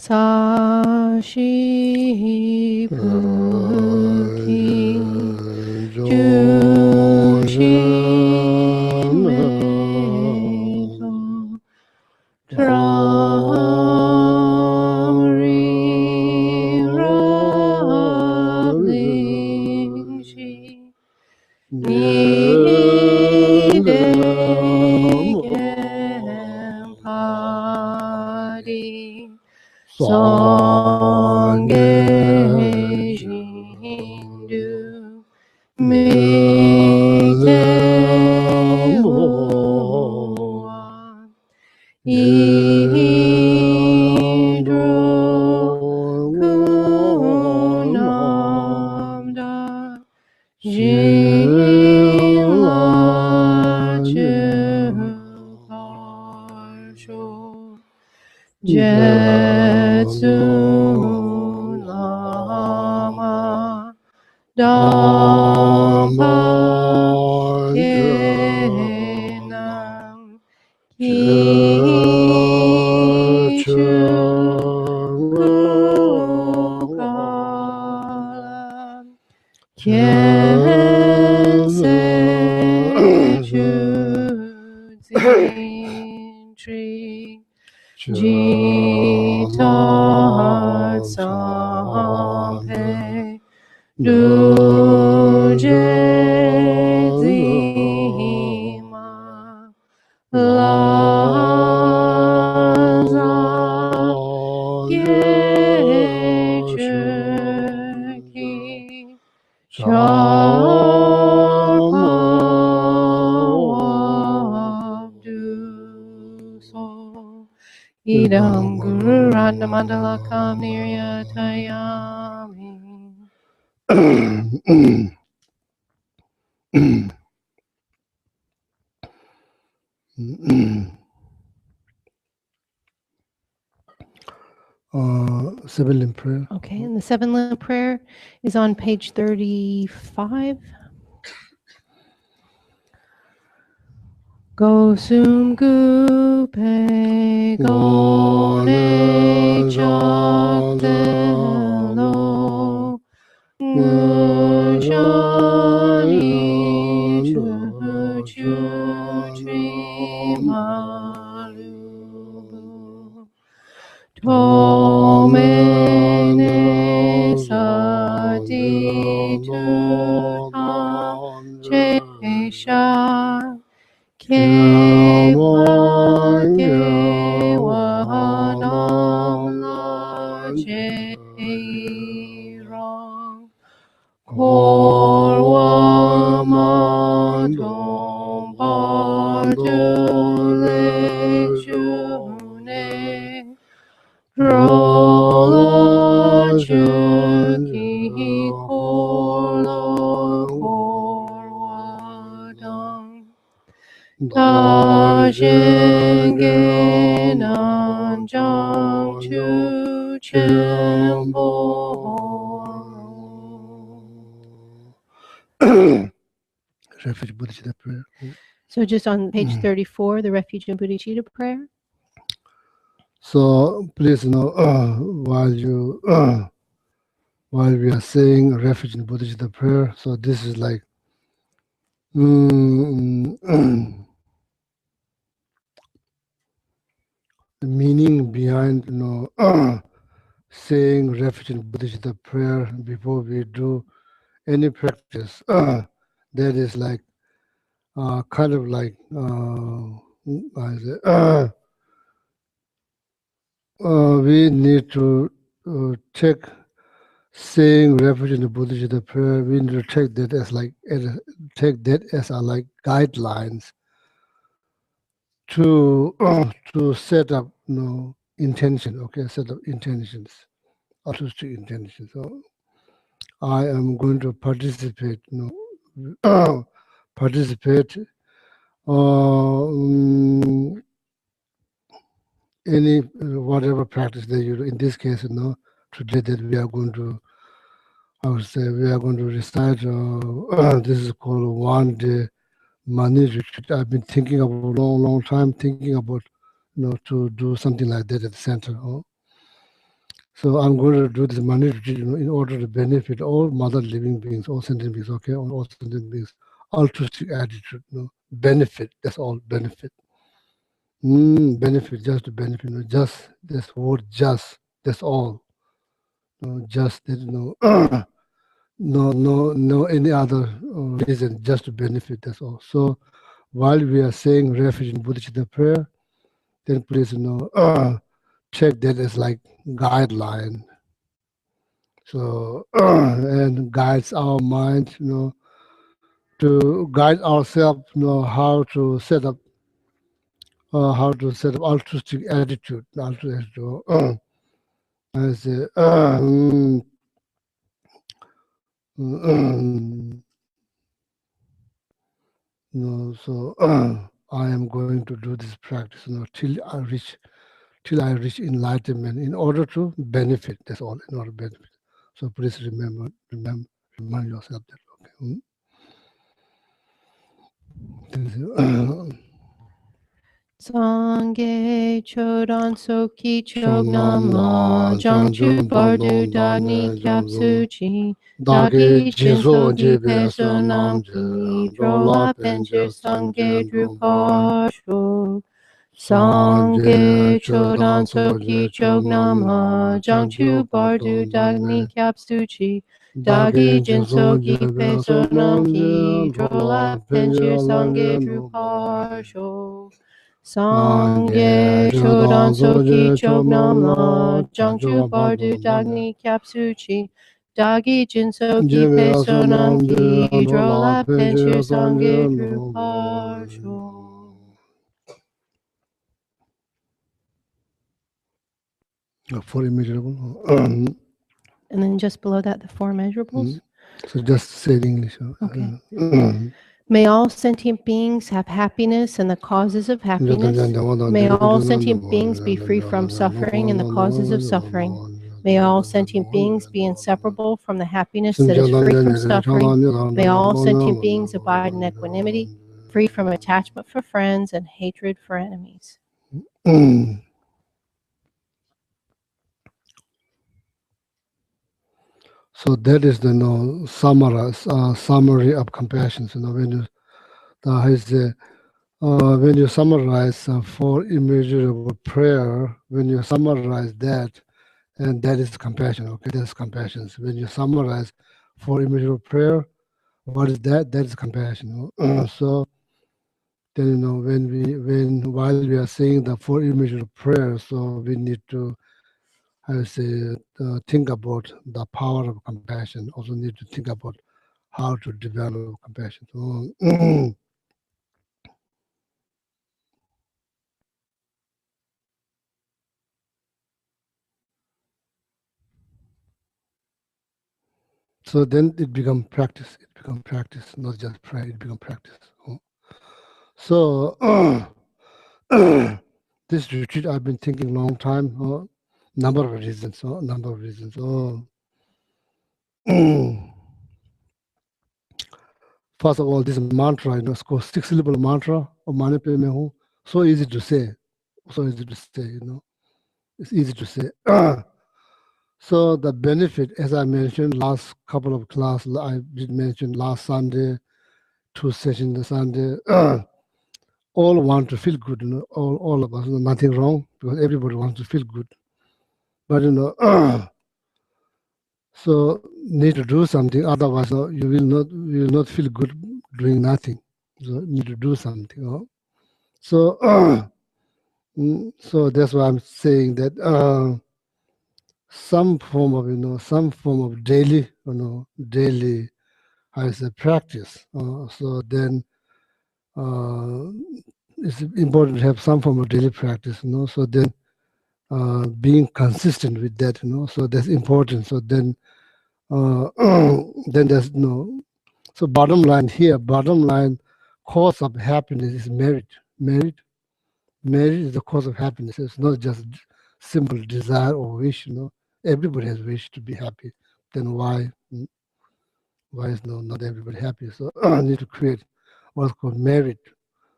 Sashi Puki Jushi Mezo Tramri Raglingshi Nidegem Padi Sangye Jindu Mekemua Idro Kunamda Jila Chukarsho Jetsu Lama Dhamma Kenam Kichu Kukalam Kensechu Zintri Jitat Sampe Duje Zima Laza Gechuki Sharpawabdu So Idam Guru Ratna Mandala Kamnirya Tayami. Seven-limb prayer. Okay, and the seven-limb prayer is on page 35. Go sum gupe gone chaktelo ngujani chu trimalubu Tomene sati tutam chesha kewa kewanam la cheirang korwa matom padule june Rola Juki Korlo Korwadam Dajengen Anjang Chu Chembo Refuge Bodhicitta prayer. So just on page 34, the Refuge in Bodhicitta prayer. So please while we are saying Refuge in Bodhicitta prayer, so this is like the meaning behind saying Refuge in Bodhicitta prayer before we do any practice. That is like kind of like we need to take saying Refuge in the Bodhicitta prayer. We need to take that as like like guidelines to set up intention. Okay, set up intentions, altruistic intentions. So I am going to participate. Participate. Any whatever practice that you do. In this case, today that we are going to, I would say we are going to recite. This is called one-day money retreat. I've been thinking about a long, long time, thinking about to do something like that at the center. So I am going to participate in this practice. So please, So I'm going to do this money retreat, in order to benefit all mother living beings, all sentient beings, okay, all sentient beings, altruistic attitude, benefit. That's all, benefit. Benefit, just to benefit, just this word, just. That's all. Just that, no any other reason, just to benefit. That's all. So while we are saying refuge in Buddhist prayer, then please, check that as like guideline. So and guides our mind, to guide ourselves, how to set up altruistic attitude, I say, so I am going to do this practice, till I reach enlightenment, in order to benefit. That's all, in order to benefit. So please remind yourself that. Okay. Sangye Chodan Soki Chonam Chognama la Jangchu janjun Bardu bandom Dagni dane janzo Kyapsuchi dage Dagi jinso Shinsogi jebe Peso sonam je Namki dola Drola penje Penchir Sangye sangye drupal Drupasho sangye Sangye chodan Chodan soje Soki chonam la Chognama janju Jangchu Bardu bandom Dagni dane Kyapsuchi Dagi dage jinso Jinsogi jebe Peso sonam Namki je Drola dola penje Penchir sangye Sangye drupal Drupasho Sangye Sangye Chodan chodan Soki soje chonam la Chognamla Jangchu janju Bardu bandom dane Dagni Kyapsuchi Dagi Jinsoki Jimmy Peso Asanam Namki de Dola Drola Penchir Penja Sangye Sangye no Drupasho. 40 measurable. And then just below that, the four measurables. So just say it in English. Okay. May all sentient beings have happiness and the causes of happiness. May all sentient beings be free from suffering and the causes of suffering. May all sentient beings be inseparable from the happiness that is free from suffering. May all sentient beings abide in equanimity, free from attachment for friends and hatred for enemies. So that is the summary of compassion. When you summarize for immeasurable prayer, when you summarize that, and that is compassion. Okay, that's compassion. So when you summarize for immeasurable prayer, what is that? That is compassion. So then, while we are saying the four immeasurable prayer, so we need to, I say, think about the power of compassion. Also need to think about how to develop compassion. So then it becomes practice. It becomes practice, not just prayer. It becomes practice. So this retreat, I've been thinking long time. Number of reasons. First of all, this mantra, it's called 6-syllable mantra of Mane Pe Me Hu. So easy to say. So easy to say, It's easy to say. So the benefit, as I mentioned last couple of classes, I did mention last Sunday, 2 sessions this Sunday, all want to feel good, all of us, nothing wrong, because everybody wants to feel good. But, so need to do something, otherwise you will not feel good doing nothing. So need to do something. So, so that's why I'm saying that some form of daily, daily, I say, practice. So then it's important to have some form of daily practice. So then being consistent with that. So that's important. So then then there's So bottom line, cause of happiness is merit. Merit is the cause of happiness. It's not just simple desire or wish. Everybody has wish to be happy. Then why is not everybody happy? So need to create what's called merit.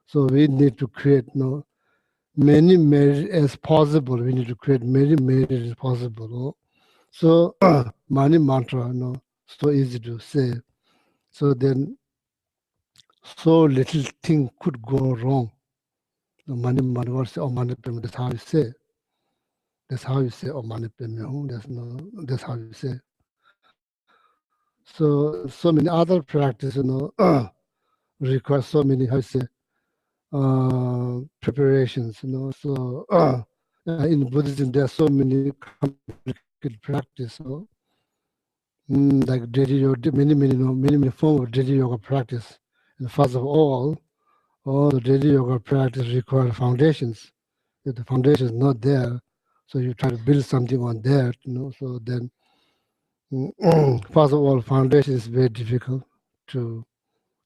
So we need to create many merit as possible. We need to create many merit as possible. So money mantra, so easy to say. So then, so little thing could go wrong. The money mantra, or money payment. That's how you say. That's how you say, or money payment. That's how you say. So many other practice, require so many, how you say, preparations, So in Buddhism, there are so many complicated practice. So like daily yoga, many forms of daily yoga practice. And first of all the daily yoga practice require foundations. If the foundation is not there, so you try to build something on that, So then, first of all, foundation is very difficult to,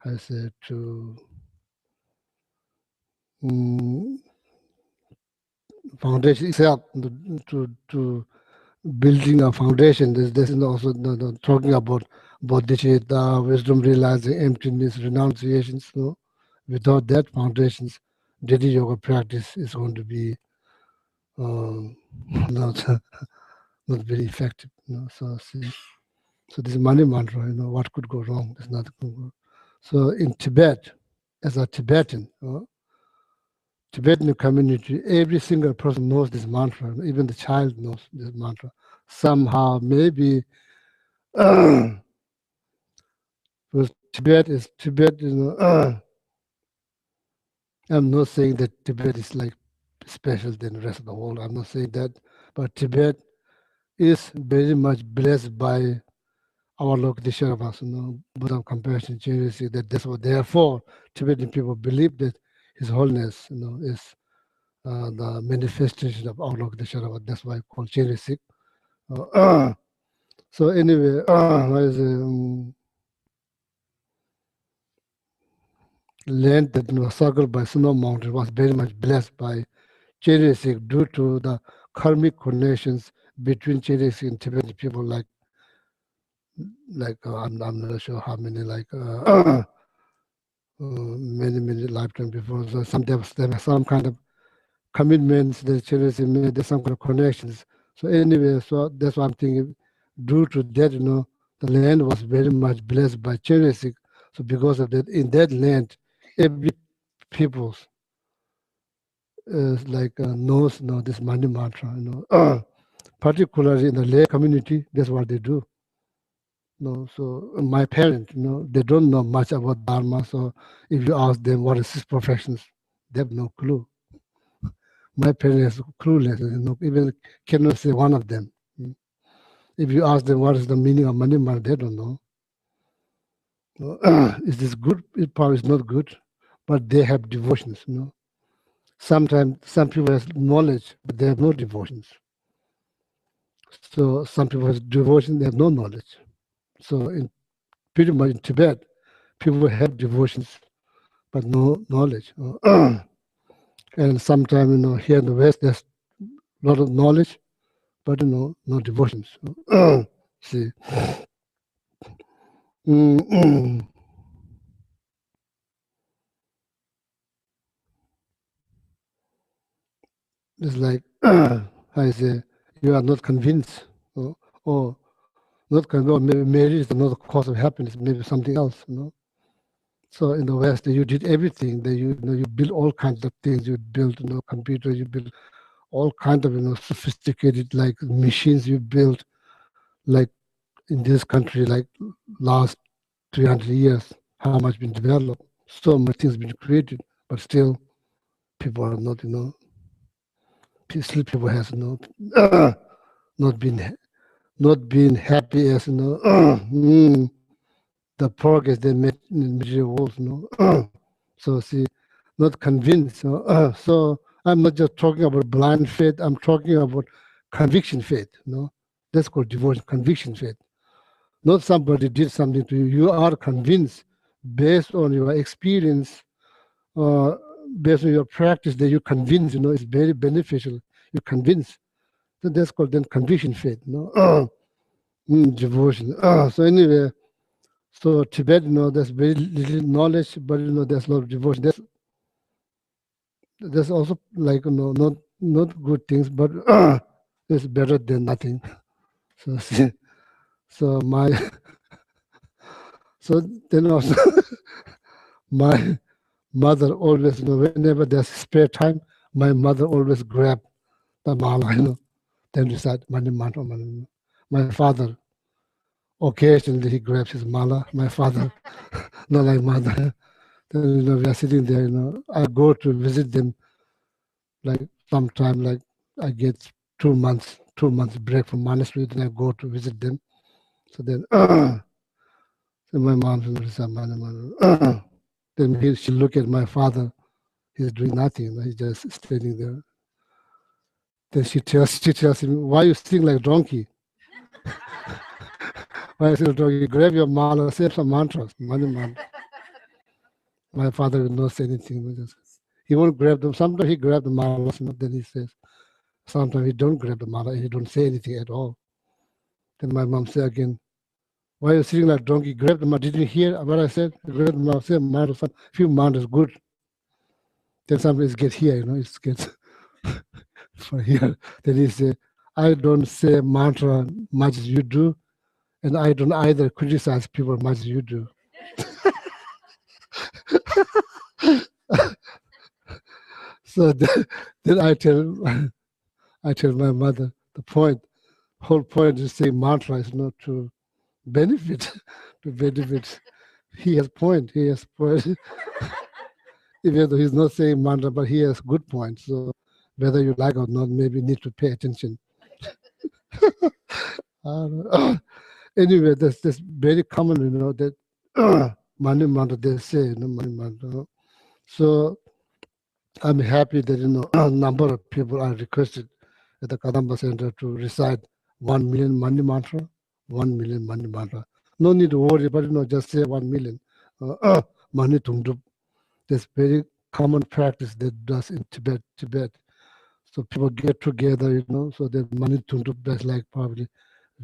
I say, to foundation itself to building a foundation. This is also talking about bodhicitta, wisdom, realizing emptiness, renunciations. Without that foundations, daily yoga practice is going to be not not very effective. So see, so this money mantra. What could go wrong? There's nothing could go. So in Tibet, as a Tibetan. Tibetan community, every single person knows this mantra. Even the child knows this mantra. Somehow, maybe, because Tibet. I'm not saying that Tibet is like special than the rest of the world. I'm not saying that, but Tibet is very much blessed by our Lord Sherpas, Buddha compassion, Chenrezig, that's what. Therefore, Tibetan people believe that His Holiness, is the manifestation of our Lord Sherpas. That's why I call Chenrezig. So anyway, land that was circled by snow mountain was very much blessed by Chenrezig due to the karmic connections between Chenrezig and Tibetan people. I'm not sure how many, many lifetimes before. So there was some kind of commitments that Chenrezig made. There's some kind of connections. So anyway, so that's what I'm thinking. Due to that, the land was very much blessed by Chenrezig. So because of that, in that land, every people's knows this money mantra. Particularly in the lay community, that's what they do. So my parents, they don't know much about Dharma. So if you ask them what is his professions, they have no clue. My parents are clueless, even cannot say one of them. If you ask them what is the meaning of money mantra, they don't know. Is this good? It probably is not good, but they have devotions. Sometimes some people have knowledge, but they have no devotions. So some people have devotion, they have no knowledge. So pretty much in Tibet, people have devotions, but no knowledge. And sometimes, here in the West, there's a lot of knowledge, but no devotions. See. It's like I say, you are not convinced, or not convinced, or maybe marriage is not the cause of happiness, maybe something else. So in the West, you did everything. That you build all kinds of things. You build, computer. You build all kinds of sophisticated like machines. You build like in this country, like last 300 years, how much been developed. So much things been created, but still people are not, still people has not been happy as the progress they made in material world. So see, not convinced. So I'm not just talking about blind faith. I'm talking about conviction faith. That's called devotion, conviction faith. Not somebody did something to you. You are convinced based on your experience, based on your practice, that you convince. It's very beneficial. You're convinced. So that's called then conviction faith. Devotion. So anyway, so Tibet, there's very little knowledge, but there's a lot of devotion. There's also like not good things, but it's better than nothing. So see, so my so then also my mother always, whenever there's spare time, my mother always grab the mala, then recite Mani Mantra, Mani Mantra. My father, occasionally he grabs his mala. My father, not like mother. Then, we are sitting there, I go to visit them, like sometime, like I get 2 months break from monastery, then I go to visit them. So then, so my mom says, recite Mani Mantra. Then she look at my father, he's doing nothing, he's just standing there. Then she tells him, why you sing like donkey? Why you sing like donkey? Grab your mala, say some mantras, Mani Mantra. My father will not say anything. He won't grab them. Sometimes he grab the malas, then he says. Sometimes he don't grab the mala, he don't say anything at all. Then my mom say again, why are you sitting like donkey? Grab the mala. Didn't you hear what I said? Grab the mala, say mantras, few mantras, good. Then sometimes it gets here, it gets for here. Then he say, I don't say mantra much as you do, and I don't either criticize people much as you do. So then I tell my mother the whole point is saying mantra is not to benefit, to benefit. He has point. Even though he's not saying mantra, but he has good points. So whether you like or not, maybe need to pay attention. Anyway, that's very common, that Mani Mantra, they say, Mani Mantra. So I'm happy that, a number of people are requested at the Kadamba Center to recite 1 million Mani Mantra, 1 million Mani Mantra. No need to worry, but, just say 1 million. Mani Tungdup. That's very common practice that does in Tibet. So people get together, so that Mani Tungdup, that's like probably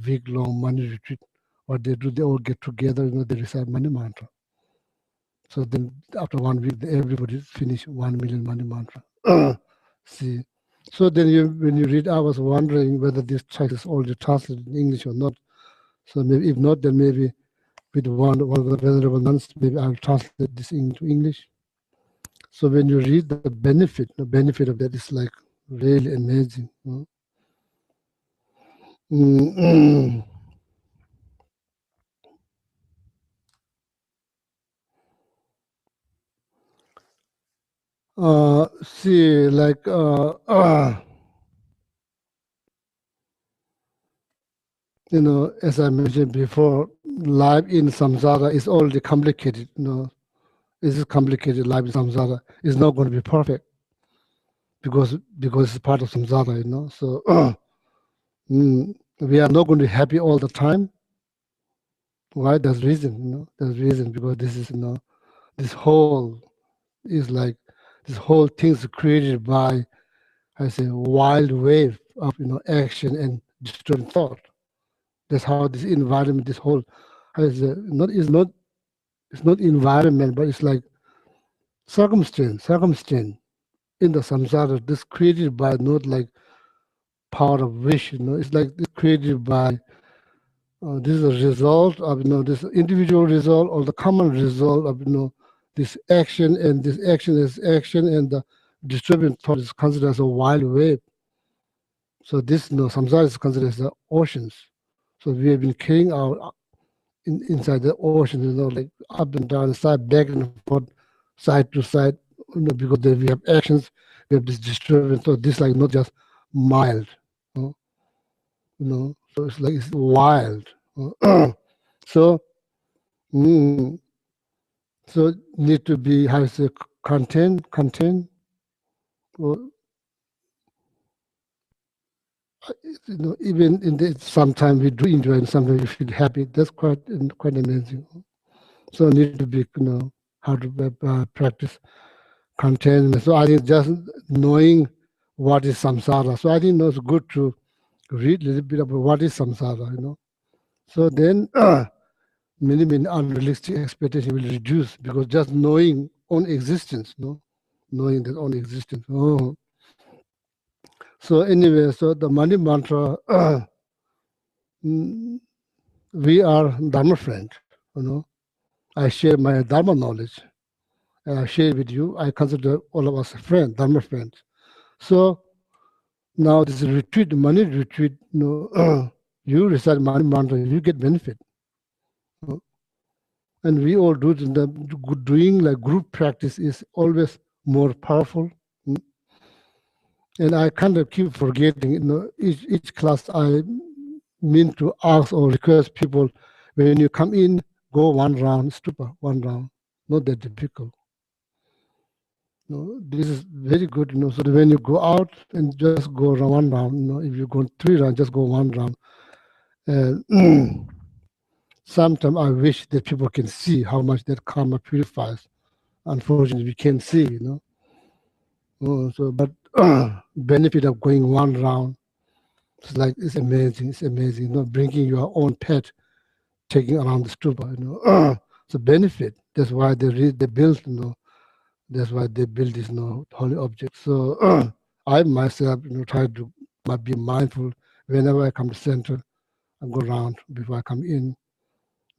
week-long Mani retreat. What they do, they all get together, they recite Mani Mantra. So then after 1 week, everybody finish 1 million Mani Mantra. See. So then when you read, I was wondering whether this text is already translated in English or not. So maybe if not, then maybe with one of the venerable nuns, maybe I'll translate this into English. So when you read the benefit of that is like really amazing. See, like as I mentioned before, life in samsara is already complicated. It's complicated. Life in samsara is not going to be perfect because it's part of samsara. So we are not going to be happy all the time. Why? There's reason. There's reason because this is this whole is like this whole thing is created by, I say, wild wave of action and disturbing thought. That's how this environment, this whole, it's not environment, but it's like circumstance in the samsara. This created by not like power of wish. It's like this created by. This is a result of this individual result or the common result of this action, and this action is action, and the disturbing thought is considered as a wild wave. So this samsara is considered as the oceans. So we have been carrying our inside the ocean, like up and down, side, back and forth, side to side, because we have actions, we have this disturbance. So this like not just mild, so it's like it's wild. So, so need to be, how to say, content. Or, even in the sometimes we do enjoy and sometimes we feel happy. That's quite amazing. So need to be, how to practice contentment. So I think just knowing what is samsara. So I think it's good to read a little bit about what is samsara. So then many unrealistic expectations will reduce because just knowing own existence, knowing that own existence. So anyway, so the Mani Mantra we are Dharma friends, you know. I share my Dharma knowledge, and I share with you. I consider all of us friends, Dharma friends. So now this retreat, money retreat, you know, you recite money mantra, you get benefit. You know. And we all do it. Doing like group practice is always more powerful. And I kind of keep forgetting, you know, each class I mean to ask or request people, when you come in, go one round, stupa, one round, not that difficult. You know, this is very good, you know, so that when you go out and just go around one round, you know, if you go 3 rounds, just go one round. Sometimes I wish that people can see how much that karma purifies. Unfortunately, we can't see, you know. But benefit of going one round, it's amazing. It's amazing. You know, bringing your own pet, taking around the stupa. You know, it's a benefit. That's why they built. You know, that's why they build this, you know, holy object. So I myself, you know, try to be mindful whenever I come to center. I go around before I come in.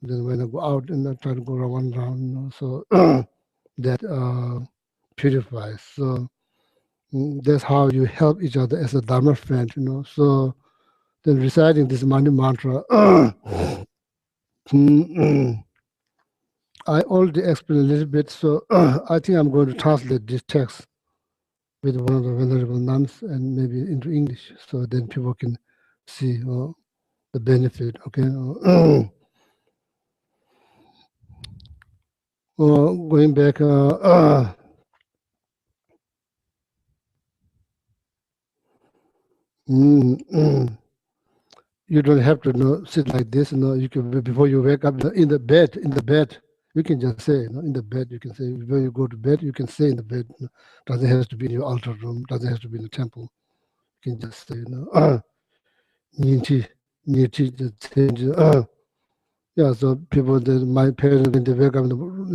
Then when I go out, and I try to go around one round. You know, so that purifies. So. That's how you help each other as a Dharma friend, you know. So then reciting this Mani mantra, I already explained a little bit, so I think I'm going to translate this text with one of the venerable nuns and maybe into English, so then people can see the benefit, okay? Going back, you don't have to, you know, sit like this. You know, you can, before you wake up, in the bed, you can just say, you know, in the bed, you can say, when you go to bed, you can say in the bed. You know, doesn't have to be in your altar room, doesn't have to be in the temple. You can just say, you know, Nyichi, Nyichi, just change. Yeah, so people, my parents, when they wake up in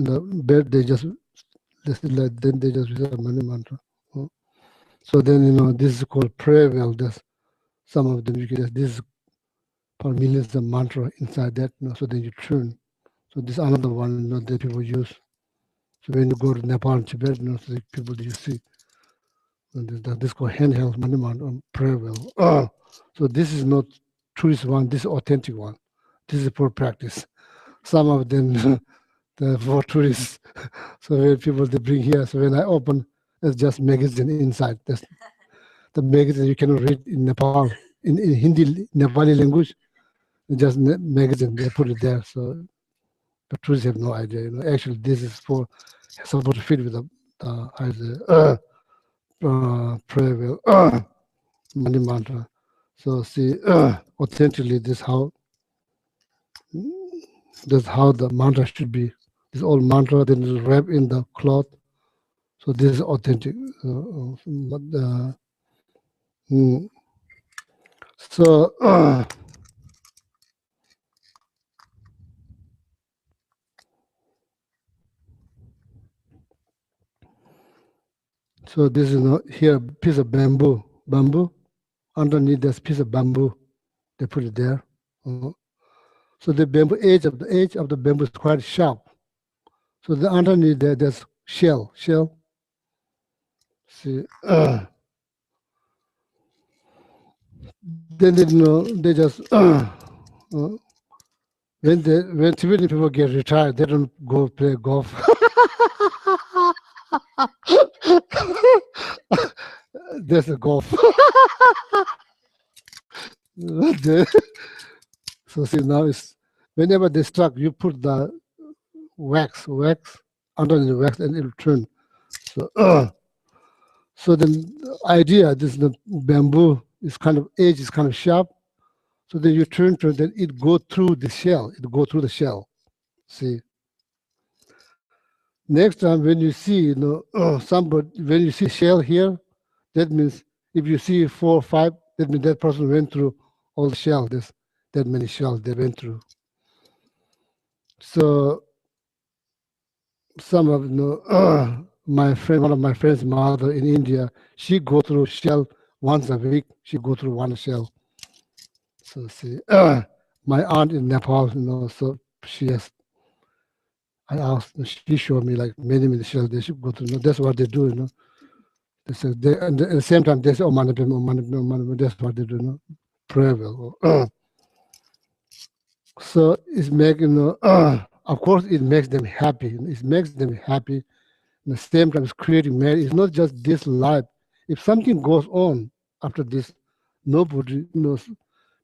the bed, they just listen like, then they just recite Mani mantra. So then, you know, this is called prayer well. There's some of them, you can just, this is for millions of mantra inside that, you know, so then you tune. So this is another one, you know, that people use. So when you go to Nepal and Tibet, you know, so people you see, and this called handheld Mani mantra prayer well. So this is not tourist one, this is authentic one. This is for practice. Some of them they're for tourists. So when people they bring here, so when I open, it's just magazine inside. That's the magazine you cannot read in Nepal, in Hindi, Nepali language. Just magazine, they put it there. So the tourists have no idea. You know, actually, this is for supposed to fit with the prayer will, Mani mantra. So see, authentically, that's how the mantra should be. This old mantra then is wrapped in the cloth. So this is authentic. So so this is here a piece of bamboo. Underneath this piece of bamboo, they put it there. So the bamboo edge of the bamboo is quite sharp. So the underneath there's shell. See, then they just when Tibetan people get retired, they don't go play golf. There's a golf. So see now it's whenever they struck, you put the wax under the wax and it'll turn. So so the idea this the bamboo is kind of edge is kind of sharp. So then you turn to then it go through the shell. It go through the shell. See. Next time when you see somebody when you see shell here, that means if you see 4 or 5, that means that person went through all the shell. There's that many shells they went through. So some of my friend, one of my friend's mother in India, she go through shell once a week. She go through one shell. So see, my aunt in Nepal, so she has. I asked, she showed me like many shells they should go to. That's what they do, They say and at the same time they say, oh, manipim, oh, manipim, oh, manipim. That's what they do, Pray well. So it's making, of course, it makes them happy. It makes them happy. At the same time, it's creating marriage. It's not just this life. If something goes on after this, nobody knows.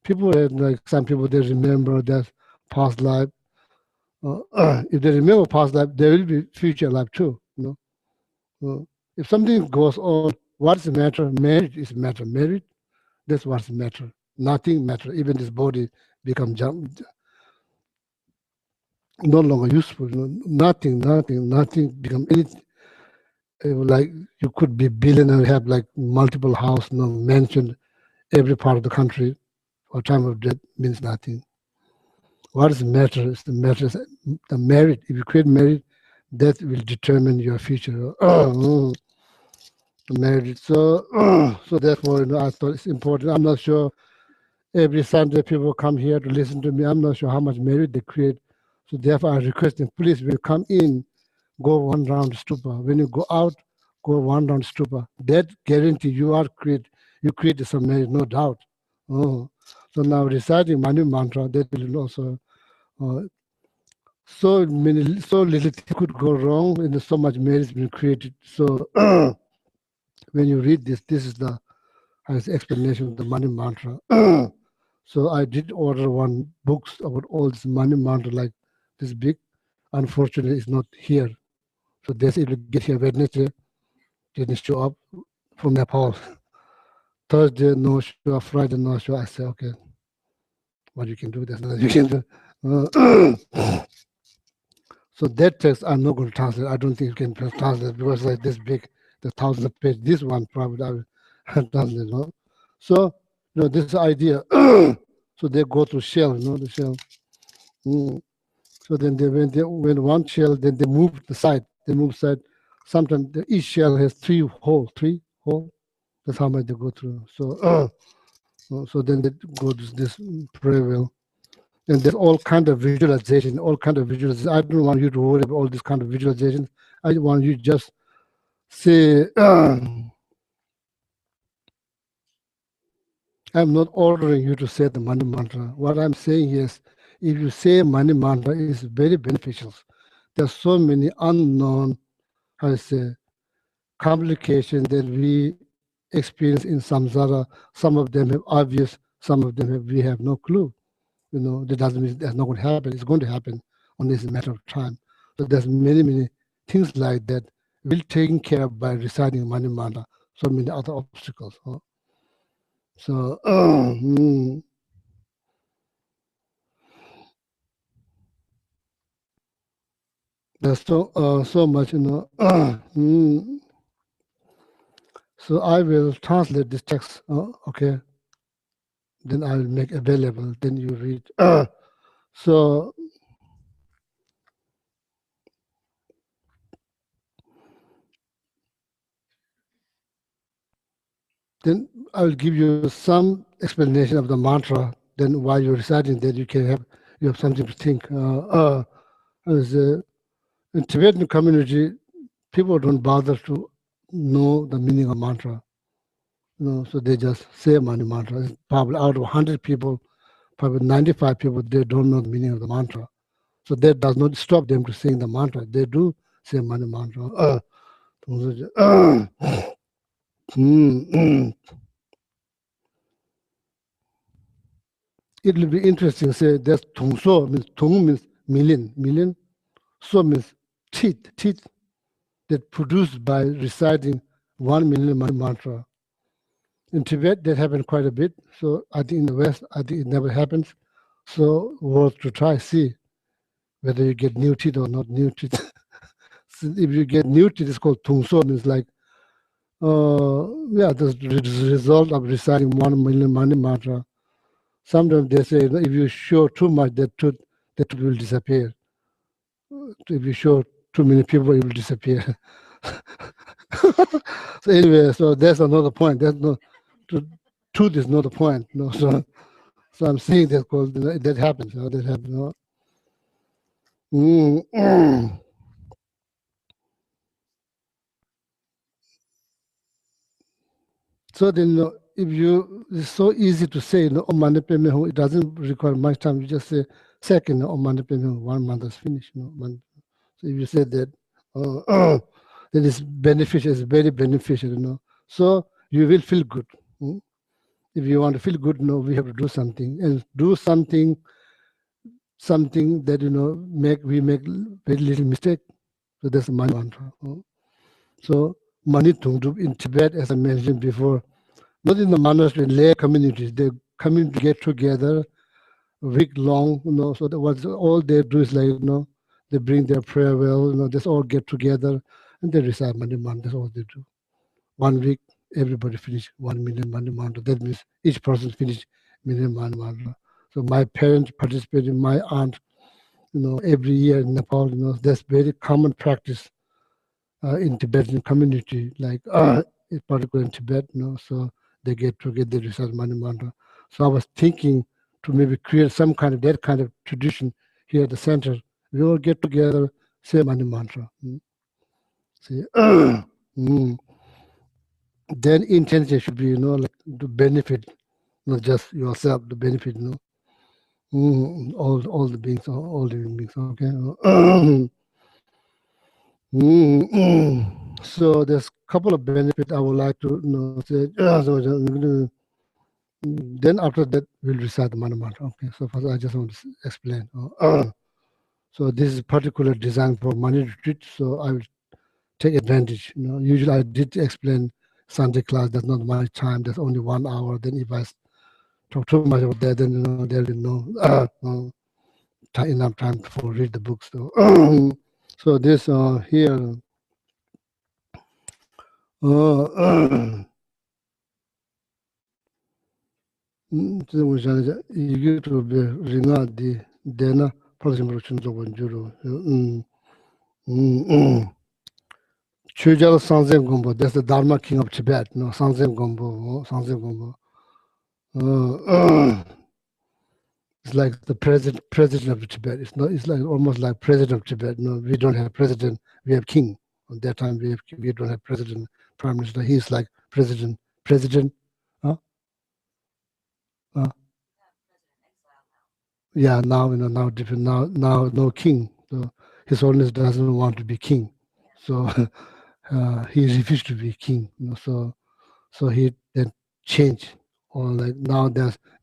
People, like some people, they remember that past life. If they remember past life, there will be future life too. If something goes on, what's the matter? Marriage is matter. Marriage, that's what's the matter. Nothing matter. Even this body become no longer useful. Nothing become anything. Like you could be billionaire, have like multiple house, mansion, every part of the country. For time of death means nothing. What is the matter? Is the matter is the merit. If you create merit, that will determine your future. Merit. So, so therefore, I thought it's important. I'm not sure. Every Sunday, people come here to listen to me. I'm not sure how much merit they create. So therefore, I request them, please, when you come in, go one round stupa. When you go out, go one round stupa. That guarantee you create some merit, no doubt. So now reciting Manu mantra, that will also so little things could go wrong, and so much merit has been created. So when you read this is the explanation of the Manu mantra. So I did order one books about all this Manu mantra like this big. Unfortunately, it's not here. So they said it will get here Wednesday. Didn't show up from Nepal. Thursday, no show. Friday, no show. I said, okay, what you can do, there's nothing you can do. So that text I'm not going to translate. I don't think you can translate because like this big, the 1,000 page. This one probably I will translate. So this idea. So they go to shell, the shell. So then when one shell, then they move the side. They move side. Sometimes each shell has three holes. That's how much they go through. So so then they go to this pray well. And there's all kind of visualization, I don't want you to worry about all this kind of visualization. I want you to just say, I'm not ordering you to say the Mani mantra. What I'm saying is, if you say Mani mantra, it's very beneficial. There's so many unknown, complications that we experience in samsara. Some of them have obvious, some of them we have no clue. That doesn't mean that's not going to happen. It's going to happen, only it's a matter of time. So there's many things like that will taken care of by reciting Mani mantra. So many other obstacles. So there's so much, So I will translate this text. Okay. Then I will make available. Then you read. So then I will give you some explanation of the mantra. Then while you're reciting that, you have something to think. In Tibetan community, people don't bother to know the meaning of mantra. So they just say Mani mantra. Probably out of 100 people, probably 95 people, they don't know the meaning of the mantra. So that does not stop them to sing the mantra. They do say Mani mantra. It will be interesting. Say that's tungso means tung means million. So means teeth that produced by reciting 1 million mantra. In Tibet, that happened quite a bit. So I think in the West, I think it never happens. So worth to try, see whether you get new teeth or not new teeth. So if you get new teeth, it's called tungso, means like, the result of reciting 1 million Mani mantra. Sometimes they say if you show too much, that tooth will disappear. If you show too many people, it will disappear. So anyway, so that's another point. That's no, tooth is not the point. So So I'm saying that called that happens. That happens. So then, if it's so easy to say, Om Mani Padme Hum, it doesn't require much time. You just say second, Om Mani Padme Hum, 1 month is finished. So if you say that, then it's beneficial. It's very beneficial. So you will feel good. If you want to feel good, we have to do something and do something that we make very little mistake. So that's Mani mantra. So Mani Tungdup in Tibet, as I mentioned before, not in the monastery, lay communities. They community get together week long, so that what all they do is like, they bring their prayer well, they all get together and they recite Mani mantra. That's all they do. 1 week, everybody finish 1 million Mani mantra. That means each person finish million Mani mantra. So my parents participated, my aunt, every year in Nepal, that's very common practice in Tibetan community, like particularly in Tibet, so they get together, they recite Mani mantra. So I was thinking to maybe create some kind of that kind of tradition here at the center. We all get together, say Mani mantra. See, then intention should be, like to benefit, not just yourself, to benefit, all the beings, all living beings. Okay. So there's a couple of benefits I would like to say. Then after that, we'll recite the Mani mantra. Okay, so first I just want to explain. So this is particular design for Mani retreat, so I will take advantage. Usually I did explain Sunday class. That's not my time. There's only 1 hour. Then if I talk too much about that, then there will no enough time for read the books. So, so this here. 이게 또 링아디 데나 퍼스멀 춘조건 주로 Chujal Sanzem Gombo, that's the Dharma king of Tibet, Sanzem Gombo, Sanzem Gombo. It's like the president of Tibet. It's like almost like president of Tibet. We don't have president, we have king. At that time we don't have president, prime minister. He's like president. Huh? Yeah, now now different. Now no king. So His Holiness doesn't want to be king, so he refused to be king. So he then changed. Or like now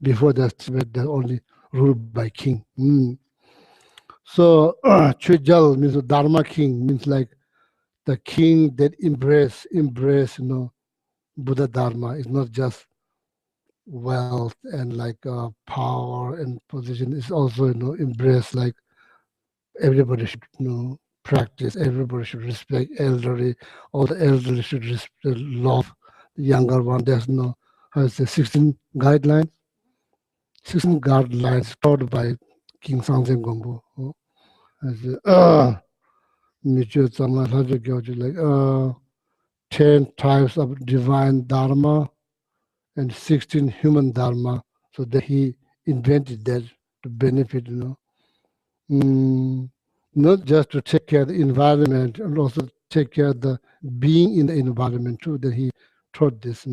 before there's Tibet, they're only ruled by king. So Chujal means the Dharma king, means like the king that embrace Buddha Dharma. It's not just wealth and like power and position. It's also embrace like everybody should practice. Everybody should respect elderly. All the elderly should love the younger one. There's how to say 16 guidelines. 16 guidelines taught by King Sanzen Gombo. Like 10 types of divine dharma and 16 human dharma. So that he invented that to benefit, not just to take care of the environment, and also take care of the being in the environment too. That he taught this,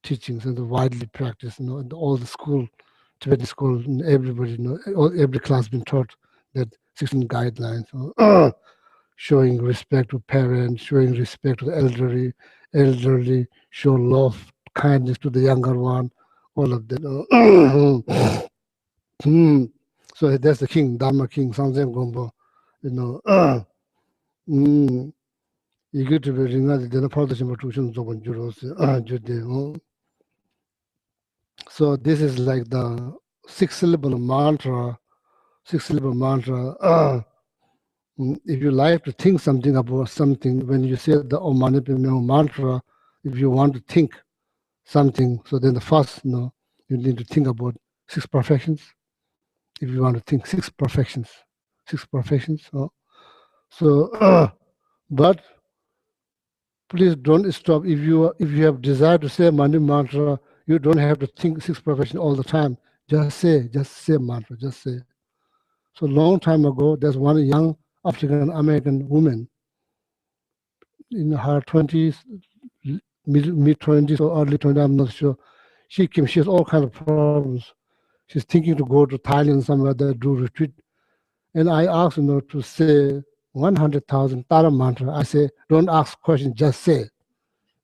teachings and widely practiced, and all the school, Tibetan school, and everybody, every class been taught that 16 guidelines, showing respect to parents, showing respect to the elderly, show love, kindness to the younger one, all of that. So that's the king, Dharma king, Sanzen Gombo, you get to be ringed, then a politician of So this is like the 6-syllable mantra. If you like to think something about something, when you say the Om Mani Padme Hum mantra, if you want to think something, so then the first, you need to think about 6 perfections. If you want to think 6 perfections. So, but please don't stop. If you have desire to say Mani mantra, you don't have to think 6 perfections all the time. Just say mantra, just say. So long time ago, there's one young African American woman in her 20s, mid 20s or early 20s, I'm not sure. She came, she has all kind of problems. She's thinking to go to Thailand somewhere there, do retreat. And I asked her to say 100,000 Tara mantra. I say, don't ask questions, just say.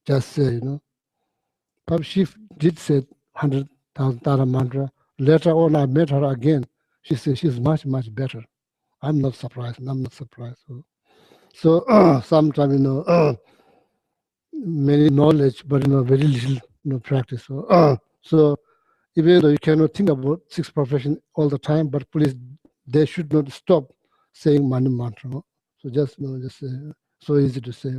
Just say. But she did say 100,000 Tara mantra. Later on, I met her again. She said she's much, much better. I'm not surprised. I'm not surprised. So sometimes, many knowledge, but very little, practice. So even though you cannot think about six perfection all the time, but please, they should not stop saying Mani mantra. So just, just so easy to say.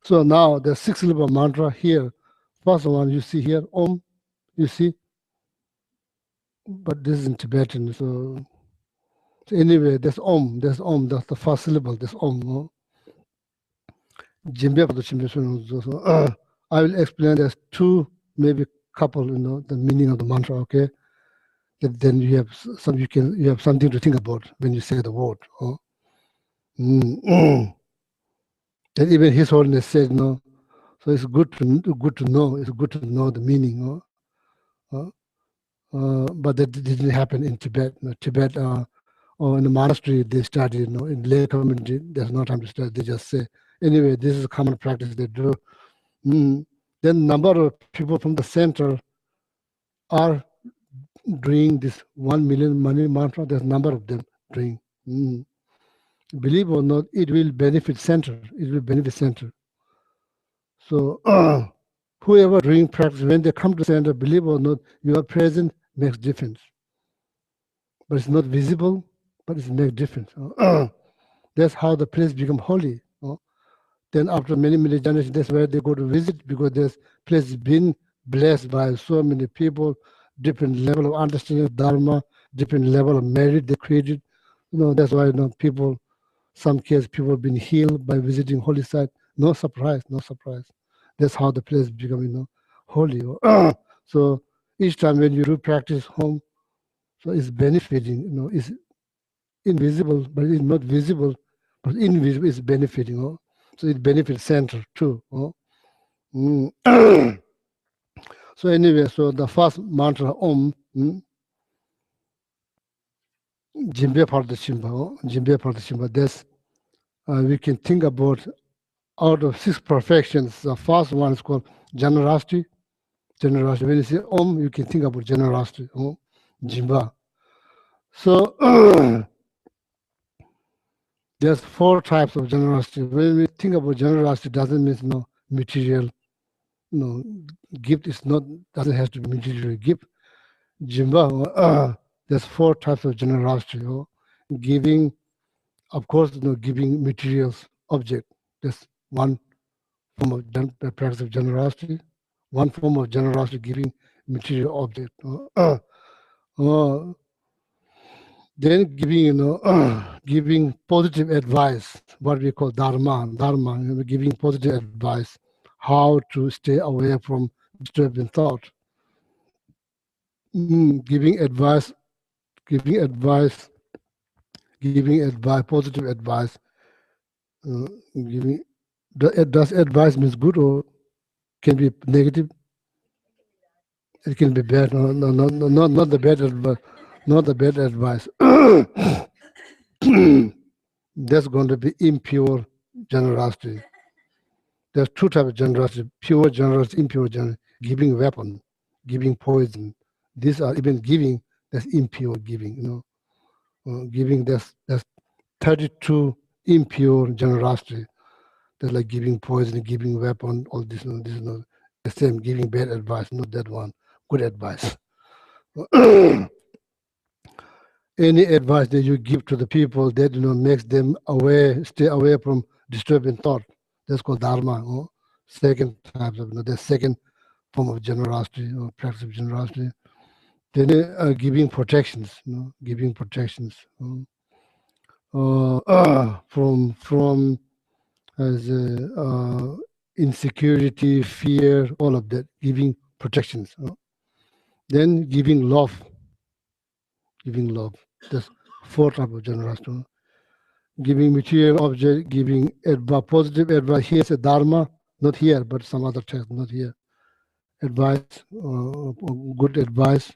So now the six syllable mantra here. First one you see here, Om, you see, but this is in Tibetan. So anyway, there's Om, that's the first syllable, there's Om. I will explain there's two, maybe couple, the meaning of the mantra, okay? Then you have you have something to think about when you say the word. And even His Holiness said, no. So it's good to know. It's good to know the meaning. But that didn't happen in Tibet. Tibet, or in the monastery, they study. In lay community, there's no time to study. They just say, anyway, this is a common practice they do. Then number of people from the center are doing this 1 million money mantra. There's a number of them doing. Believe or not, it will benefit center. It will benefit center. So whoever doing practice, when they come to center, believe or not, your presence makes difference. But it's not visible, but it makes difference. That's how the place become holy. Then after many, many generations, that's where they go to visit, because this place has been blessed by so many people, different level of understanding of Dharma, different level of merit they created. That's why people, some cases people have been healed by visiting holy site. No surprise, no surprise. That's how the place become, holy. So each time when you do practice home, so it's benefiting, it's invisible, but it's not visible, but invisible is benefiting. So it benefits center too. So anyway, so the first mantra Om, Jimbe Pardashimba, Jimbe Pardashimba, that's we can think about out of six perfections. The first one is called generosity. Generosity. When you say Om, you can think about generosity. Jimba. So there's four types of generosity. When we think about generosity, doesn't mean no material. Gift is not, doesn't have to be material gift. Jimba, there's four types of generosity. Giving, of course, giving materials, object. That's one form of practice of generosity. One form of generosity, giving material object. Then giving, giving positive advice, what we call dharma, giving positive advice, how to stay away from disturbing thought. Giving advice, positive advice. Giving, does advice means good or can be negative? It can be bad. No, not the bad advice. Not the bad advice. That's going to be impure generosity. There's two types of generosity: pure generosity, impure generosity. Giving weapon, giving poison. These are even giving. That's impure giving. Giving that's 32 impure generosity. That's like giving poison, giving weapon, all this. This is not the same. Giving bad advice, not that one. Good advice. Any advice that you give to the people that makes them away, stay away from disturbing thought. That's called dharma. Second type of the second form of generosity or practice of generosity. Then giving protections, giving protections from as insecurity, fear, all of that. Giving protections. Then giving love. giving love. There's four types of generosity. Giving material object, giving positive advice. Here's a dharma, not here, but some other text, not here. Advice, good advice.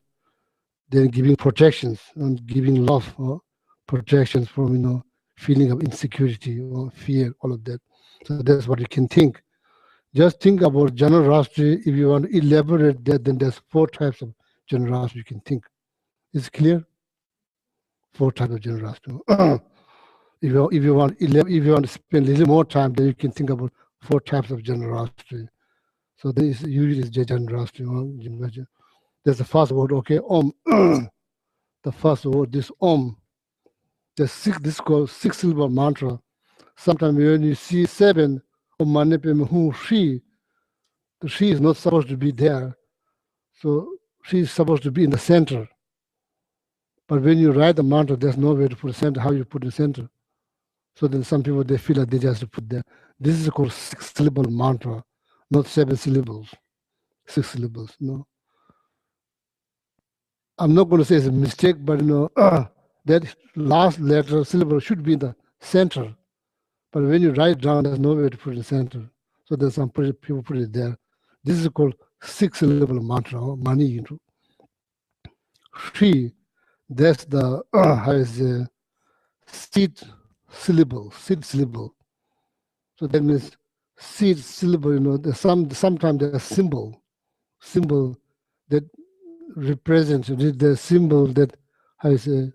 Then giving protections and giving love, protections from feeling of insecurity or fear, all of that. So that's what you can think. Just think about generosity. If you want to elaborate that, then there's four types of generosity you can think. Is it clear? Four types of generosity. If you want to spend a little more time, then you can think about four types of generosity. So this usually is generosity. There's the first word, okay, Om. The first word, this Om. This is called six-syllable mantra. Sometimes when you see seven, Om Mani Padme Hum Shri, the Shri is not supposed to be there. So Shri is supposed to be in the center. But when you write the mantra, there's no way to put the center. How you put the center? So then some people, they feel like they just put there. This is called six-syllable mantra, not 7 syllables, 6 syllables. No, I'm not going to say it's a mistake, but that last letter syllable should be in the center. But when you write down, there's no way to put it in the center. So there's some people put it there. This is called 6-syllable mantra, mani into Shri. That's the how is the seed syllable, seed syllable. So that means seed syllable, there's sometimes there's symbol that represents the symbol that has a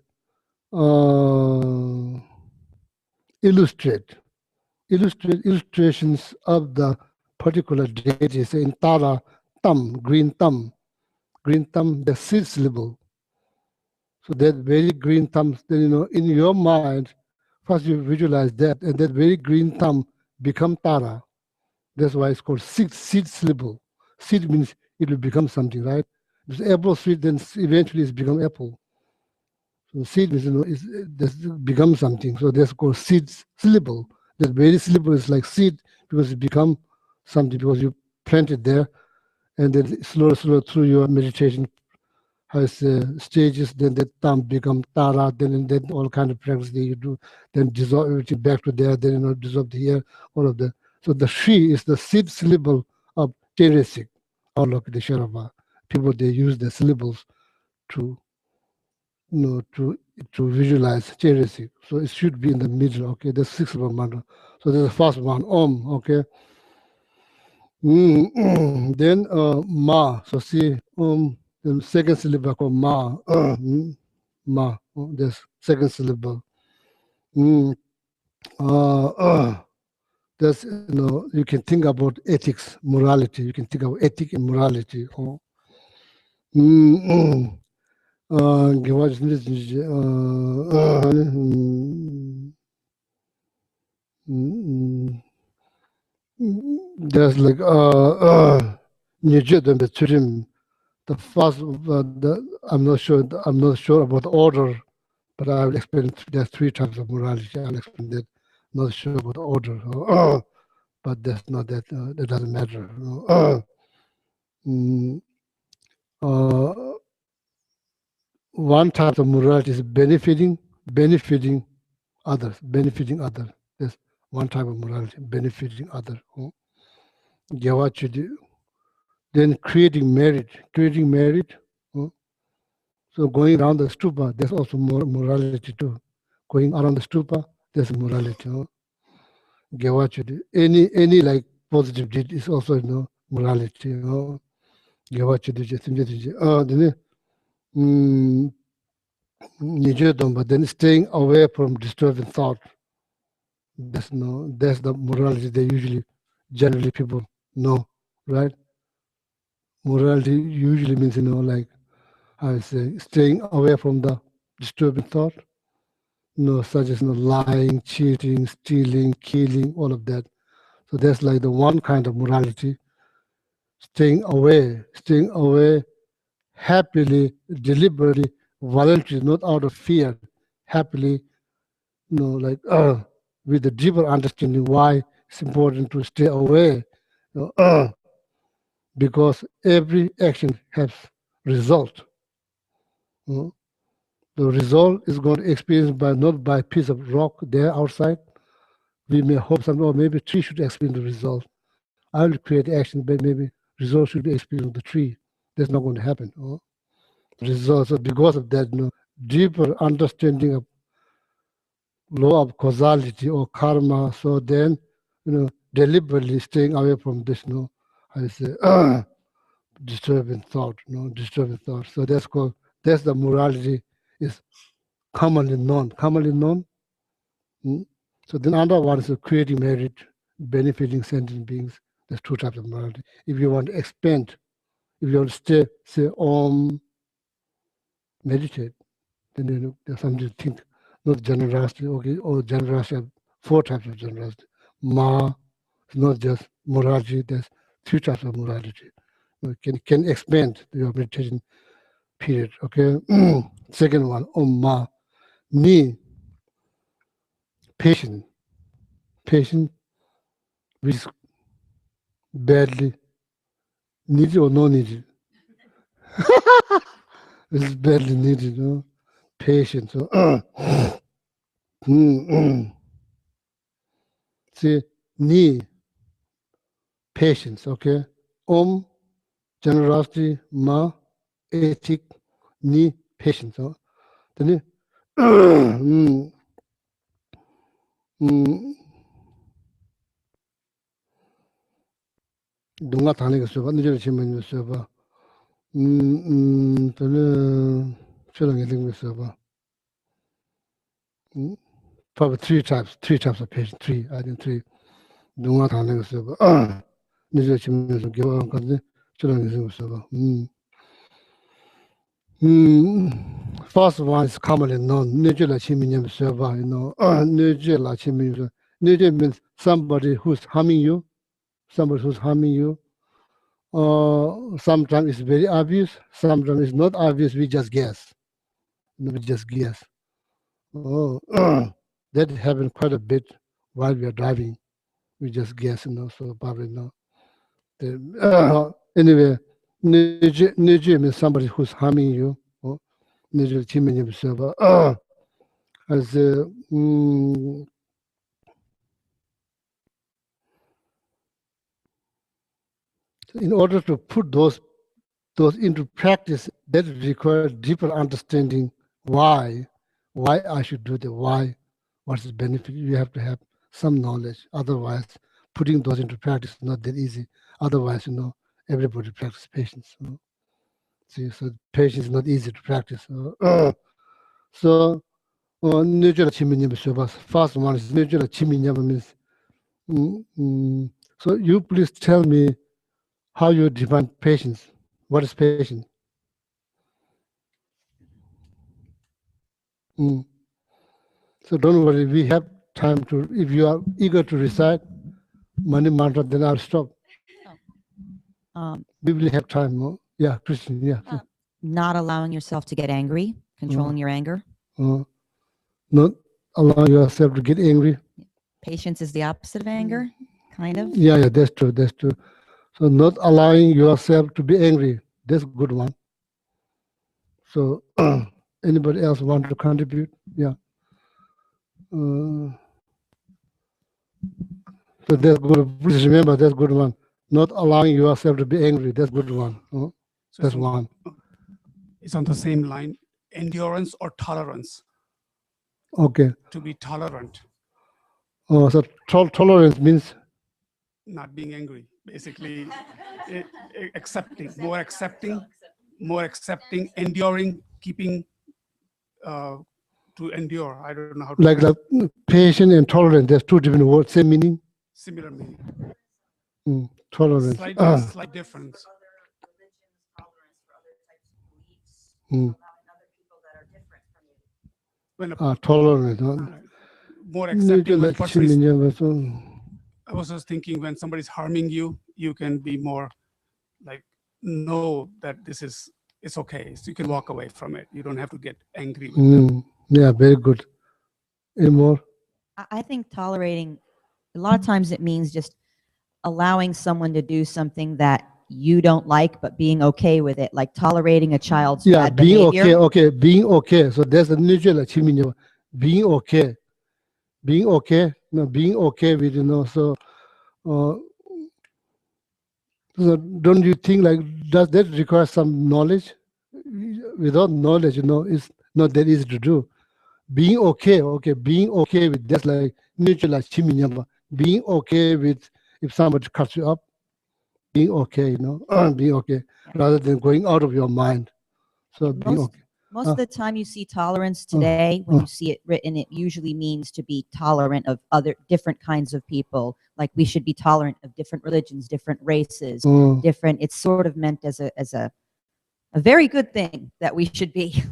illustrations of the particular deity. Say in Tara, thumb, the seed syllable. So that very green thumb, then in your mind, first you visualize that, and that very green thumb become Tara. That's why it's called seed syllable. Seed means it will become something, right? If it's apple seed, then eventually it's become apple. So seed means it becomes something. So that's called seed syllable. That very syllable is like seed because it become something because you plant it there, and then slowly through your meditation has stages. Then that thumb become Tara. Then all kind of practice that you do. Then dissolve everything back to there. Then dissolve here. All of that. So the Shri is the seed syllable of Chenrezig, or like the Sherava. People, they use the syllables to to visualize Chenrezig. So it should be in the middle. Okay, the sixth syllable mantra. So there's the first one, Om. Okay. Then Ma. So see the second syllable called Ma. Ma. There's second syllable. There's you can think about ethics, morality. You can think about ethic and morality. There's like the first I'm not sure about the order, but I will explain. There's 3 types of morality. I'll explain that. Not sure about the order, but that's not that. That doesn't matter. One type of morality is benefiting others. That's one type of morality, benefiting others. Then creating merit. So going around the stupa, there's also more morality too. Going around the stupa, there's morality. Any like positive deed is also morality. But then staying away from disturbing thought. That's the morality they generally people know, right? Morality usually means like I say staying away from the disturbing thought, such as lying, cheating, stealing, killing, all of that. So that's like the one kind of morality. Staying away, happily, deliberately, voluntarily, not out of fear, happily, like with a deeper understanding why it's important to stay away, because every action has result. The The result is going to be experienced by not by a piece of rock there outside. We may hope some, or maybe tree should experience the result. I will create action, but maybe result should be experienced with the tree. That's not going to happen. Results, so because of that, deeper understanding of law of causality or karma. So then, deliberately staying away from this, I say, disturbing thought, disturbing thought. So that's the morality is commonly known. Commonly known. So then another one is creating merit, benefiting sentient beings. There's two types of morality. If you want to expand, if you want to stay, say, meditate, then there's something to think, not generosity, okay, or generosity, four types of generosity. It's not just morality, there's three types of morality. Can expand your meditation period, okay? Second one, Ma. Ni, patient, which is badly needed or no needed. This is badly needed, Patience. So, see, ni, patience, okay? Generosity, ma, ethic, ni, patience. Then, dunga thane ka soba, nijira chimani ka soba. Then, chila ngiling ka soba. Probably three types of patience. I think three. Dunga thane ka soba. Nijira chimani ka soba, chila ngiling ka soba. First one is commonly known. Nijira chimani ka soba, Nijira chimani. Nijira means somebody who's harming you. Sometimes it's very obvious, sometimes it's not obvious, we just guess. That happens quite a bit while we are driving. We just guess, so probably not. Anyway, Nijir means somebody who's harming you. Nijir Chimini himself. As in order to put those into practice, that requires deeper understanding why I should do that, what's the benefit. You have to have some knowledge. Otherwise, putting those into practice is not that easy. Otherwise, everybody practices patience. See, so patience is not easy to practice. So, first one is means. So you please tell me how you define patience. What is patience? So don't worry, we have time to, if you are eager to recite Mani Mantra, then I'll stop. We will have time. No? Yeah, Christian, yeah. Not allowing yourself to get angry, controlling your anger. Not allowing yourself to get angry. Patience is the opposite of anger, kind of. Yeah, that's true. So not allowing yourself to be angry, that's a good one. So anybody else want to contribute? Yeah. So that's good. Please remember, that's good one. Not allowing yourself to be angry, that's good one. So that's one. It's on the same line, endurance or tolerance. Okay. To be tolerant. So tolerance means? Not being angry, basically. Accepting, more accepting, enduring, keeping to endure. I don't know how to. Like patient and tolerant, there's two different words, same meaning? Similar meaning. Tolerance. Slight difference. Tolerant. More accepting. I was just thinking, when somebody's harming you, you can be more like, know that it's okay. So you can walk away from it. You don't have to get angry with them. Yeah, very good. Any more? I think tolerating, a lot of times it means just allowing someone to do something that you don't like, but being okay with it, like tolerating a child's Yeah, bad being behavior. okay, being okay. So that's the neutral achievement. Being okay, being okay, being okay with So, so don't you think like does that require some knowledge? Without knowledge, it's not that easy to do. Being okay, being okay with that's like neutral achievement. Being okay with if somebody cuts you up, being okay, being okay, rather than going out of your mind. So being okay. Most of the time you see tolerance today, when you see it written, it usually means to be tolerant of other different kinds of people. Like we should be tolerant of different religions, different races, different. It's sort of meant as a very good thing that we should be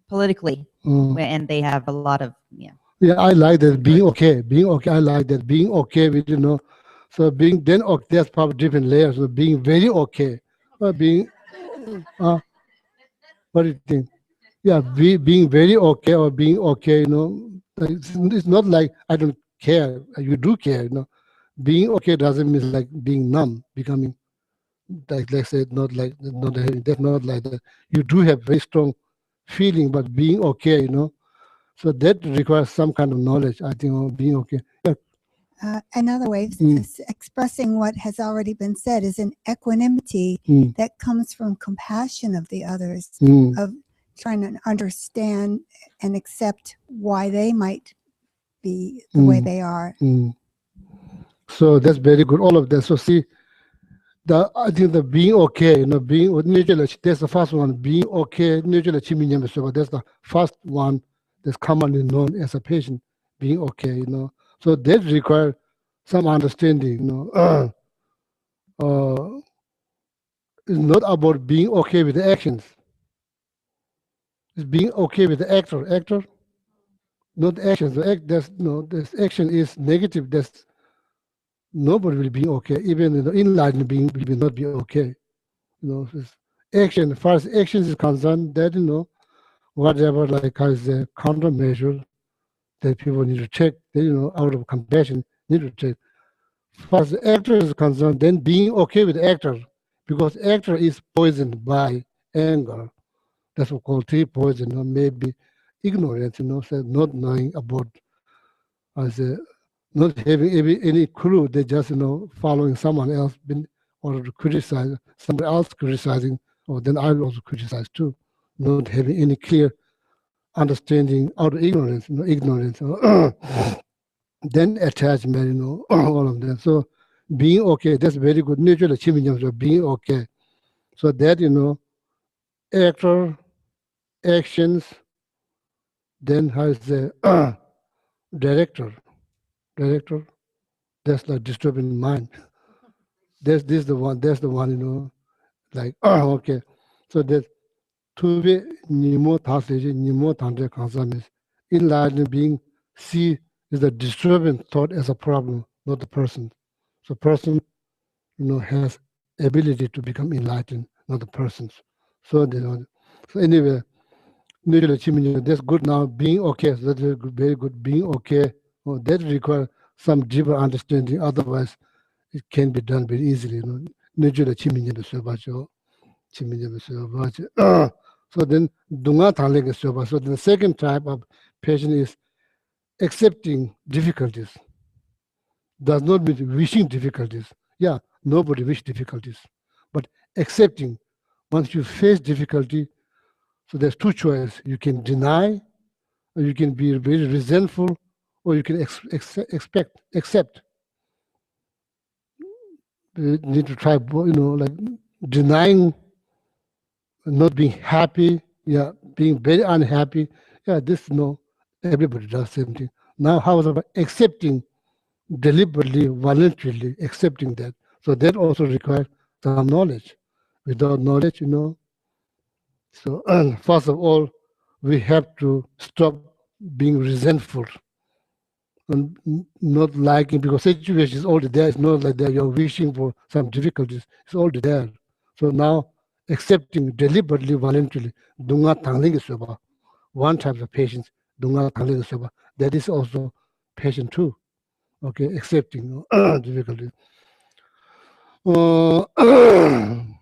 politically, and they have a lot of Yeah, I like that being okay. Being okay, I like that being okay with So being then okay, there's probably different layers. So being very okay, being what do you think? Yeah, being very okay or being okay, like, it's not like I don't care. You do care, Being okay doesn't mean like being numb, becoming like let's say that's not like that. You do have very strong feeling, but being okay, So that requires some kind of knowledge, I think, of being okay. Another way of expressing what has already been said is an equanimity that comes from compassion of the others, of trying to understand and accept why they might be the way they are. So that's very good, all of that. So see, I think the being okay, being neutral, that's the first one, being okay, neutral achievement, that's the first one that's commonly known as a patient, being okay, So that requires some understanding, It's not about being okay with the actions. It's being okay with the actor, not actions. This action is negative. That's nobody will be okay. Even the enlightened being will not be okay. Action. As far as actions is concerned, that whatever like as a countermeasure that people need to take, out of compassion, need to take. As far as the actor is concerned, then being okay with the actor, because actor is poisoned by anger. That's what we call tree poison, or maybe ignorance, so not knowing about, not having any clue. They just, following someone else, or to criticize, somebody else criticizing, or then I'll also criticize too, not having any clear understanding out of ignorance, then attachment, all of that. So being okay, that's very good. Natural achievement of being okay. So that, actor, actions, then has the director, that's like disturbing mind. That's the one, like, okay. So that to be nimo tasleji, nimo tandre kansamis, enlightened being see is the disturbing thought as a problem, not the person. So person, has ability to become enlightened, not the persons. So, so anyway, neutral achievement, that's good now. Being okay, so that's very good. Being okay, that requires some deeper understanding. Otherwise, it can be done very easily. Neutral achievement, so then, dunga thangling is so. So the second type of patient is accepting difficulties. Does not mean wishing difficulties. Yeah, nobody wish difficulties, but accepting. Once you face difficulty, so there's two choices. You can deny, or you can be very resentful, or you can accept. You need to try, like denying, not being happy, being very unhappy. This everybody does same thing. Now, however, accepting deliberately, voluntarily accepting that. So that also requires some knowledge. Without knowledge, So first of all, we have to stop being resentful and not liking, because situation is already there. It's not like that you're wishing for some difficulties. It's already there. So now accepting deliberately, voluntarily, dunga tangling soba. One type of patients, dunga tangling soba. That is also patient too. Okay, accepting difficulties. mm.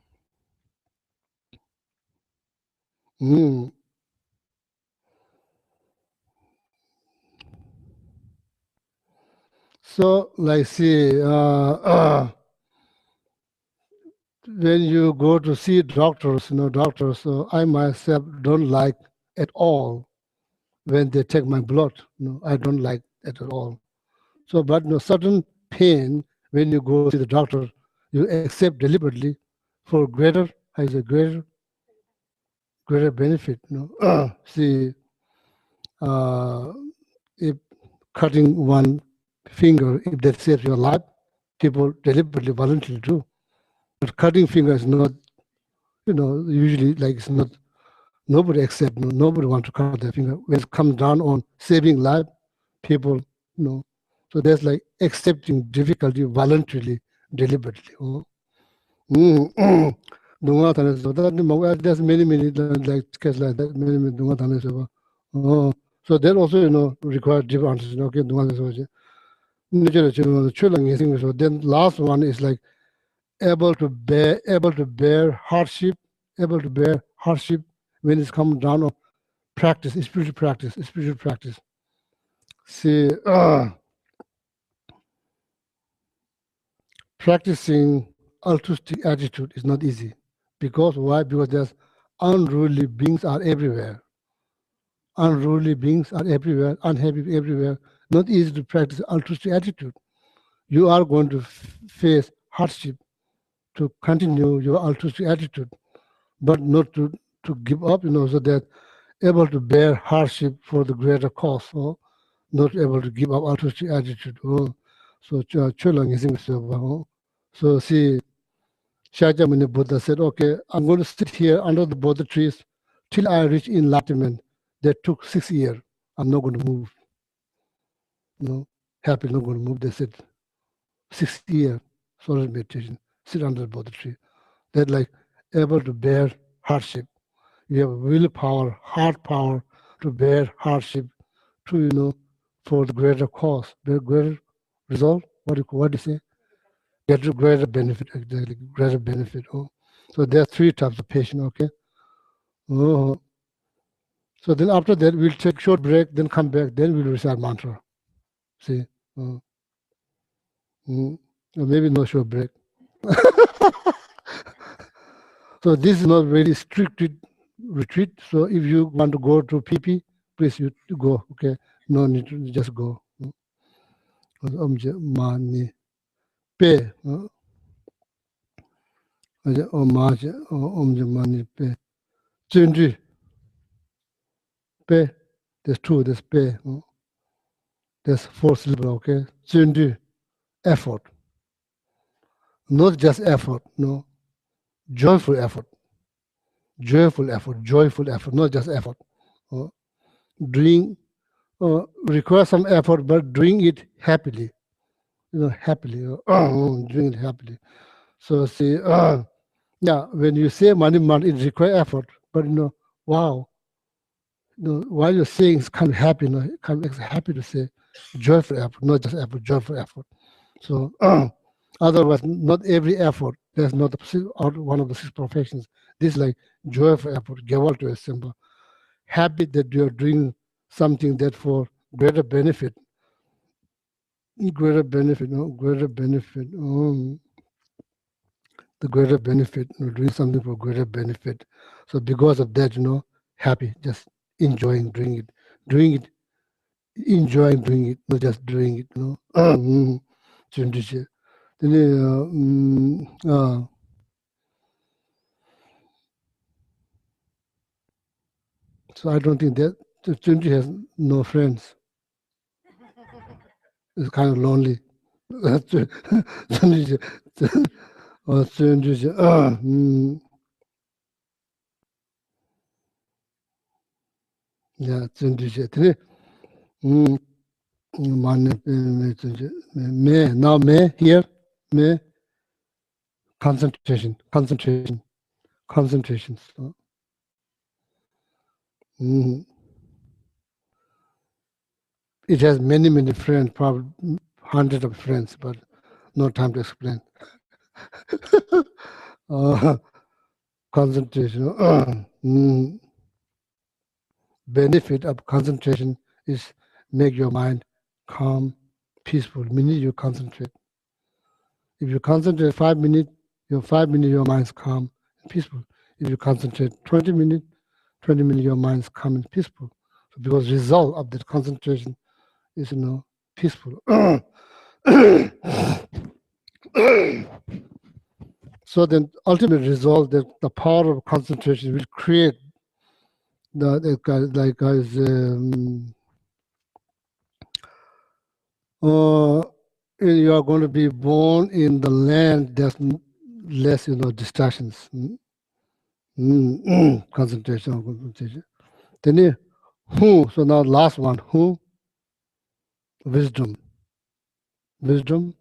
So, like, see, when you go to see doctors, doctors, I myself don't like at all when they take my blood. I don't like it at all. So, but certain pain when you go see the doctor, you accept deliberately for greater, has a greater benefit. See, uh, if cutting one finger, if that saves your life, people deliberately voluntarily do. But cutting finger is not, usually like it's not, nobody accept, nobody want to cut their finger. When it comes down on saving life, people, so there's like accepting difficulty voluntarily, deliberately. There's many like cases like that, many. So that also, require deep answers. Okay, then last one is like able to bear hardship, when it's come down on spiritual practice. See, practicing altruistic attitude is not easy. Because why? Because there's unruly beings are everywhere. Unhappy everywhere. Not easy to practice altruistic attitude. You are going to face hardship to continue your altruistic attitude, but not to give up, so that able to bear hardship for the greater cause, or not able to give up altruistic attitude. So Cholang is so see, Shakyamuni Buddha said, okay, I'm going to sit here under the Bodhi trees till I reach enlightenment. That took 6 years. I'm not going to move. Happy, not going to move. They said, 6 years, solid meditation, sit under the Bodhi tree. They're like able to bear hardship. You have willpower, heart power to bear hardship, to, for the greater cause, the greater result. What do you say? Get to greater benefit, exactly, greater benefit. So there are 3 types of patient, okay? So then after that, we'll take short break, then come back, then we'll recite mantra. See? Maybe no short break. So this is not very strict retreat. So if you want to go to PP, please you go. Okay, no need to just go. Mani pe. Mani pe. Chenrezig pe. There's 2. There's pe. There's 4 syllable. Okay. Chenrezig, effort. Not just effort. No, joyful effort. Joyful effort. Not just effort. Doing. Require some effort, but doing it happily, happily, doing it happily. So see, yeah, when you say money, it requires effort, but wow, while you're saying it's kind of happy, kind of happy to say joyful effort, not just effort, joyful effort. So otherwise, not every effort. That's not one of the 6 perfections. This is like joyful effort, gewalt to a symbol. Happy that you're doing something that for greater benefit. Greater benefit. The greater benefit, doing something for greater benefit. So because of that, happy, just enjoying doing it, enjoying doing it, not just doing it. Chenrezig. So I don't think that Chenrezig has no friends. It's kind of lonely. Chenrezig. Yeah, Chenrezig. Now here, concentration. So, it has many friends, probably hundreds of friends, but no time to explain. Concentration. Benefit of concentration is make your mind calm, peaceful. Minute you concentrate. If you concentrate 5 minutes, your mind's calm and peaceful. If you concentrate 20 minutes, your mind's calm and peaceful. So because result of that concentration is peaceful. So then ultimate result that the power of concentration will create you are going to be born in the land that's less distractions. Concentration. Then who? So now last one. Who? Wisdom. Wisdom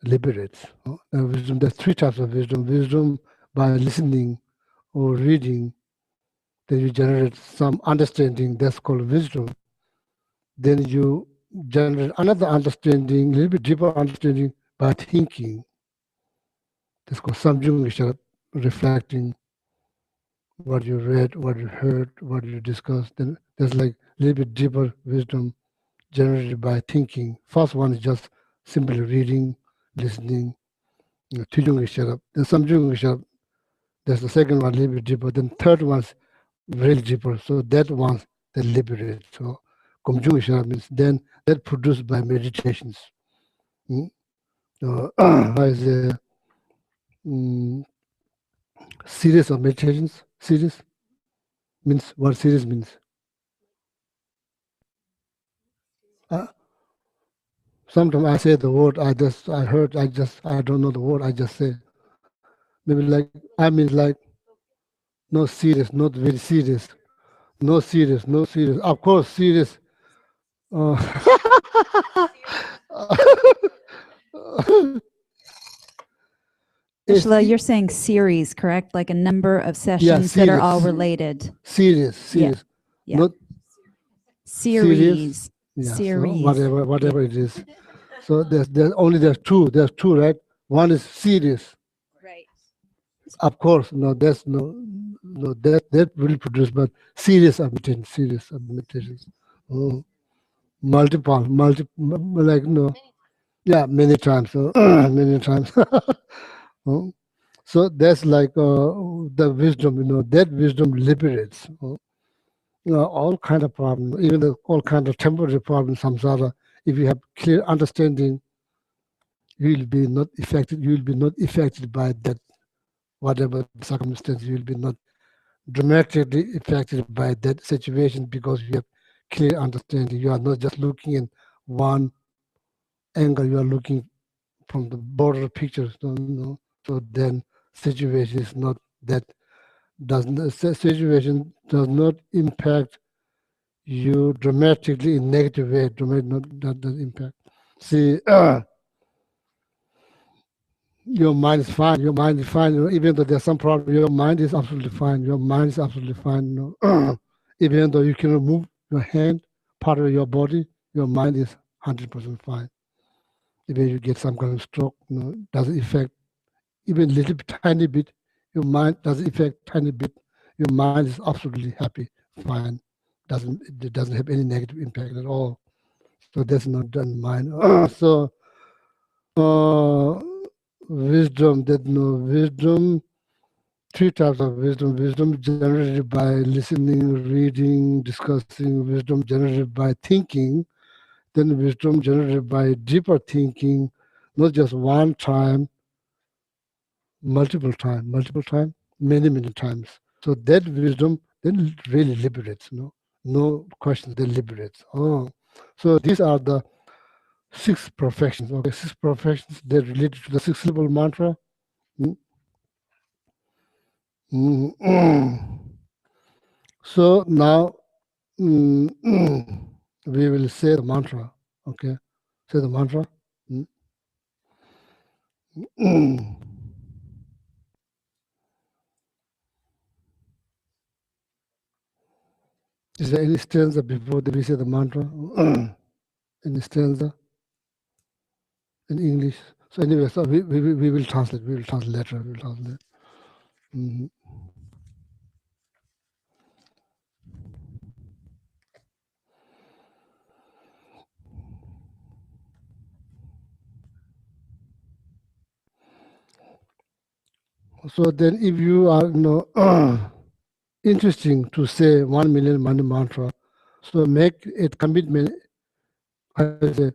liberates. Wisdom. There's 3 types of wisdom. Wisdom by listening or reading. Then you generate some understanding. That's called wisdom. Then you generate another understanding, a little bit deeper understanding by thinking. That's called samjung, reflecting what you read, what you heard, what you discussed. Then there's like a little bit deeper wisdom generated by thinking. First one is just simply reading, listening, then samjung. That's the second one, a little bit deeper. Then third one's really deeper. So that one that liberates. So kumjung means then that produced by meditations. Is a series of meditations. Series means what series means. Sometimes I say the word I don't know the word I just say. Maybe like I mean like no serious, not very serious. No serious. Of course serious. Geshe-la, you're saying series, correct? Like a number of sessions that are all related. Series. Yeah. Not series. Yeah, Series. So whatever it is. So there's two. There's two, right? One is serious. Right. Of course, that will produce, but serious meditations. Oh, multiple, like yeah, many times. So many times. Oh, so that's like the wisdom. That wisdom liberates. All kind of problems, even all kind of temporary problems, samsara. If you have clear understanding, you will be not affected by that, whatever circumstance. You will be not dramatically affected by that situation because you have clear understanding. You are not just looking in one angle. You are looking from the broader picture. So then situation is not that. Situation does not impact you dramatically in negative way. That does impact. See, your mind is fine. Your mind is fine. Even though there's some problem, your mind is absolutely fine. Your mind is absolutely fine. Even though you cannot move your hand, part of your body, your mind is 100% fine. Even you get some kind of stroke, doesn't affect even little bit, tiny bit. Your mind doesn't affect tiny bit. Your mind is absolutely happy, fine. It doesn't have any negative impact at all. So that's not done mind. So wisdom, wisdom, 3 types of wisdom. Wisdom generated by listening, reading, discussing. Wisdom generated by thinking. Then wisdom generated by deeper thinking, not just one time, multiple time, many times. So that wisdom then really liberates. No questions, then liberates. So these are the 6 perfections. Okay, 6 perfections that related to the 6-syllable mantra. So now we will say the mantra. Okay, say the mantra. Is there any stanza before that we say the mantra? Any stanza in English? So anyway, so we will translate. We will translate later. We will translate. Mhm. So then, if you are interesting to say 1 million money mantra, so make it commitment. I say,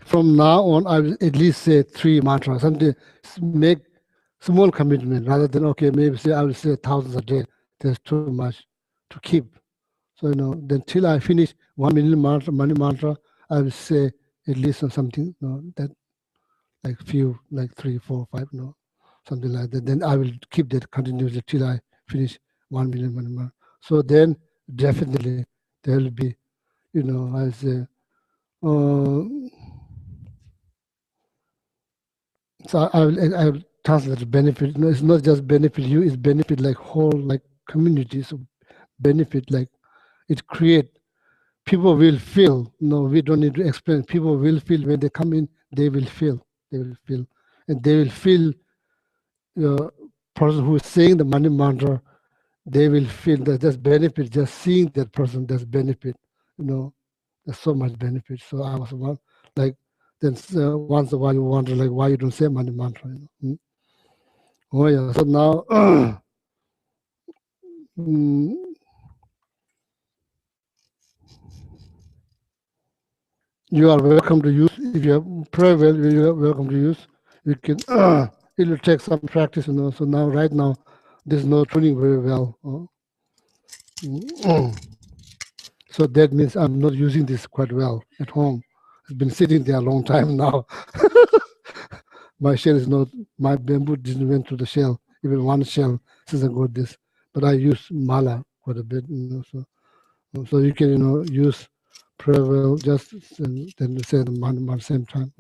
from now on, I will at least say 3 mantras. Something make small commitment rather than okay, maybe say I will say thousands a day. That's too much to keep. So then till I finish 1 million mantra, money mantra, I will say at least something that like few, like 3, 4, 5, something like that. Then I will keep that continuously till I finish 1 million money mantra. So then definitely there will be, I say. So I will translate the benefit. It's not just benefit you, it's benefit like whole like community. So benefit like it create. People will feel. No, we don't need to explain. People will feel when they come in. They will feel. They will feel, and they will feel. The person who is saying the money mantra, they will feel that there's benefit. Just seeing that person, there's benefit. There's so much benefit. So I was one like. Then once in a while you wonder like why you don't say money mantra. Oh yeah. So now you are welcome to use. If you have pray well, you are welcome to use. You can. It will take some practice. So now, right now, there's no tuning very well. So that means I'm not using this quite well at home. It's been sitting there a long time now. My shell is not. My bamboo didn't went to the shell. Even one shell since I got this. But I use mala quite a bit. So you can use prayer well just then say the man at the same time.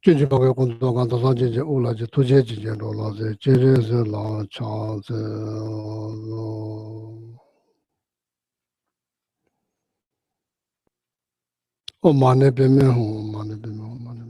진지하게 공부가 더 진지 올라지 도제 진지로 올라지 제레서 라 차제 어 만에 뵈면 만에 뵈면